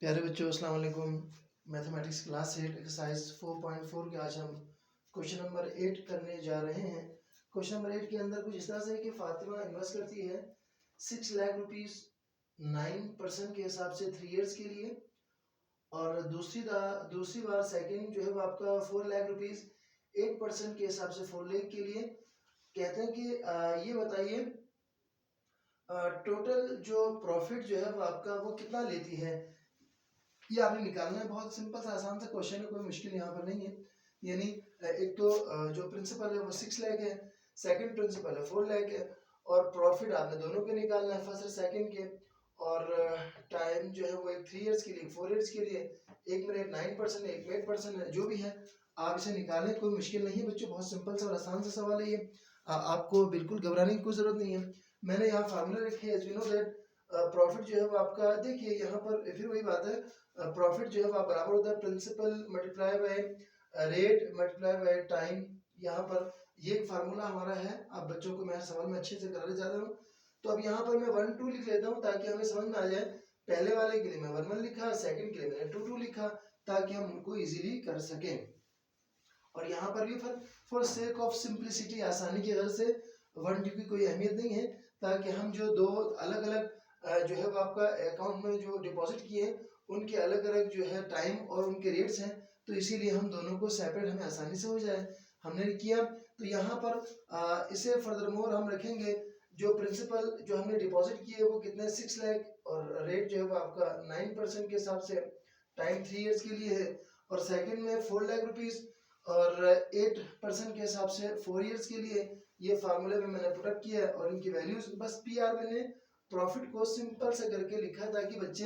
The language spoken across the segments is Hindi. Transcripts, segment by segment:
प्यारे बच्चों अस्सलाम वालेकुम। मैथमेटिक्स क्लास 8 एक्सरसाइज 4.4 के आज हम क्वेश्चन नंबर 8 करने जा रहे हैं। क्वेश्चन नंबर 8 के अंदर कुछ इस तरह से है कि फातिमा इन्वेस्ट करती है 6 लाख रुपीस 9% के हिसाब से 3 इयर्स के लिए, और दूसरी बार सेकंड जो है वो आपका 4 लाख रुपीस 8% के हिसाब से 4 लाख के लिए। कहते हैं कि ये बताइए टोटल जो प्रॉफिट जो है वो आपका वो कितना लेती है। ये आपने निकालना है। बहुत सिंपल सा आसान सा क्वेश्चन है, कोई मुश्किल यहाँ पर नहीं है। यानी एक तो जो प्रिंसिपल है वो 6 लाख है, सेकंड प्रिंसिपल है 4 लाख है, और प्रॉफिट आपने दोनों के निकालना है, फर्स्ट और सेकंड के। और टाइम जो है वो एक 3 इयर्स के लिए 4 इयर्स के लिए, एक में 9% है, एक में 8% है, जो भी है आप इसे निकालें, कोई मुश्किल नहीं है बच्चों। बहुत सिंपल सा और आसान सा सवाल है ये। आपको बिल्कुल घबराने की कोई जरूरत नहीं है। मैंने यहाँ फार्मूला रखे है, as we know that profit जो है वो आपका, देखिए यहाँ पर फिर वही बात है, प्रॉफिट जो है वो बराबर होता है principal multiply by rate multiply by time. यहाँ पर ये एक फार्मूला हमारा है। आप बच्चों को मैं सवाल में अच्छे से कराने जा रहा हूँ। तो अब यहाँ पर मैं 1 2 लिख लेता हूँ ताकि हमें समझ में आ जाए। पहले वाले के लिए मैं 1 1 लिखा, सेकंड के लिए मैंने 2 2 लिखा, ताकि हम उनको इजीली कर सकें। और यहाँ पर भी फॉर सेक ऑफ सिंप्लिसिटी, आसानी की वजह से 1 2 की कोई अहमियत नहीं है, ताकि हम जो दो अलग अलग जो है वो आपका अकाउंट में जो डिपॉजिट किए उनके अलग अलग जो है टाइम और उनके रेट्स हैं, तो इसीलिए हम दोनों को सेपरेट हमें आसानी से हो जाए, हमने किया। तो यहाँ पर इसे फर्दर मोर हम रखेंगे, जो प्रिंसिपल जो हमने डिपॉजिट किए वो कितने 6 लाख, और रेट जो है वो आपका 9% के हिसाब से, टाइम 3 इयर्स के लिए है, और सेकंड में 4 लाख रुपीस और 8% के हिसाब से 4 इयर्स के लिए। ये फार्मूले में मैंने पुटअप किया है, और इनकी वैल्यूज बस पी आर मैंने प्रॉफिट को सिंपल से करके लिखा है, ताकि बच्चे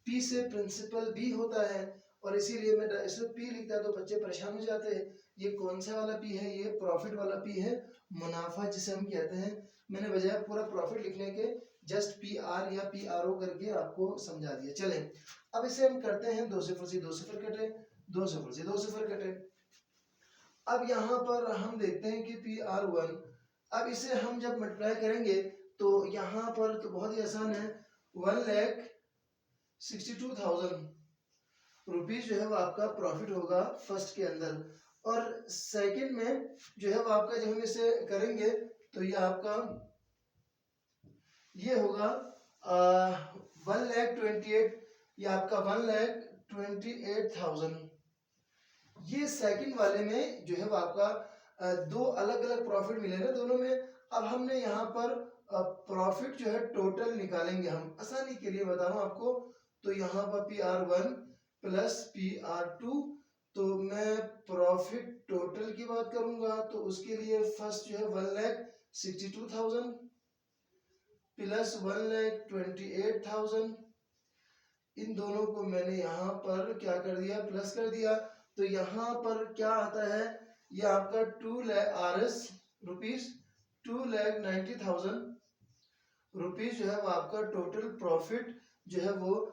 पी से प्रिंसिपल बी होता है, और इसीलिए मैं इसमें पी लिखता है तो बच्चे परेशान हो जाते हैं। ये कौन सा वाला पी है? ये प्रॉफिट वाला पी है, मुनाफा जिसे हम कहते हैं। मैंने बजाय पूरा प्रॉफिट लिखने के जस्ट पी आर या पी आर ओ करके आपको समझा दिया। चलें अब इसे हम करते हैं, 2 सिफर से 2 सिफर कटे, 2 सिफर से 2 सिफर कटे। अब यहाँ पर हम देखते हैं कि पी आर 1, अब इसे हम जब मल्टीप्लाई करेंगे तो यहाँ पर तो बहुत ही आसान है। 1,62,000 रुपीज जो है वो आपका प्रॉफिट होगा फर्स्ट के अंदर, और सेकंड में जो है वो आपका, जब हम इसे करेंगे तो ये आपका ये होगा 1,28,000, ये आपका 1,28,000। ये सेकंड वाले में जो है वो आपका दो अलग अलग प्रॉफिट मिले ना दोनों में। अब हमने यहाँ पर प्रॉफिट जो है टोटल निकालेंगे, हम आसानी के लिए बता रहा हूँ आपको। तो यहाँ पर P R 1 plus P R 2, तो मैं प्रॉफिट टोटल की बात करूंगा तो उसके लिए फर्स्ट जो है 1,62,000 प्लस 1,28,000, इन दोनों को मैंने यहाँ पर क्या कर दिया, प्लस कर दिया। तो यहाँ पर क्या आता है, ये आपका 2 lakh R S rupees 2,90,000 rupees जो है वो आपका टोटल प्रॉफिट जो है वो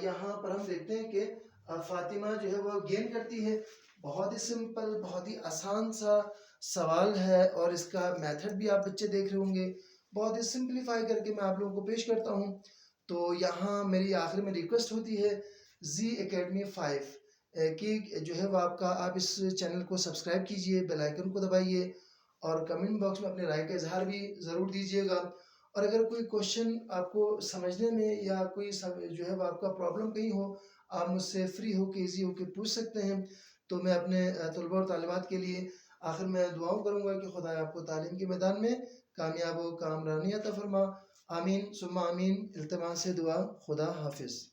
यहाँ पर हम देखते हैं कि फातिमा जो है वो गेन करती है। बहुत ही सिंपल, बहुत ही आसान सा सवाल है, और इसका मेथड भी आप बच्चे देख रहे होंगे। बहुत ही सिंपलीफाई करके मैं आप लोगों को पेश करता हूँ। तो यहाँ मेरी आखिर में रिक्वेस्ट होती है जी एकेडमी 5 कि जो है वो आपका, आप इस चैनल को सब्सक्राइब कीजिए, बेल आइकन को दबाइए, और कमेंट बॉक्स में अपने राय का इजहार भी ज़रूर दीजिएगा। और अगर कोई क्वेश्चन आपको समझने में या कोई जो है वो आपका प्रॉब्लम कहीं हो, आप मुझसे फ्री हो के ईजी होके पूछ सकते हैं। तो मैं अपने तलबा और तालिबात के लिए आखिर में दुआओं करूँगा कि खुदा आपको तालीम के मैदान में कामयाब व कामरानी अता फरमा। आमीन सुम्मा आमीन। इल्तिमास से दुआ। खुदा हाफिज़।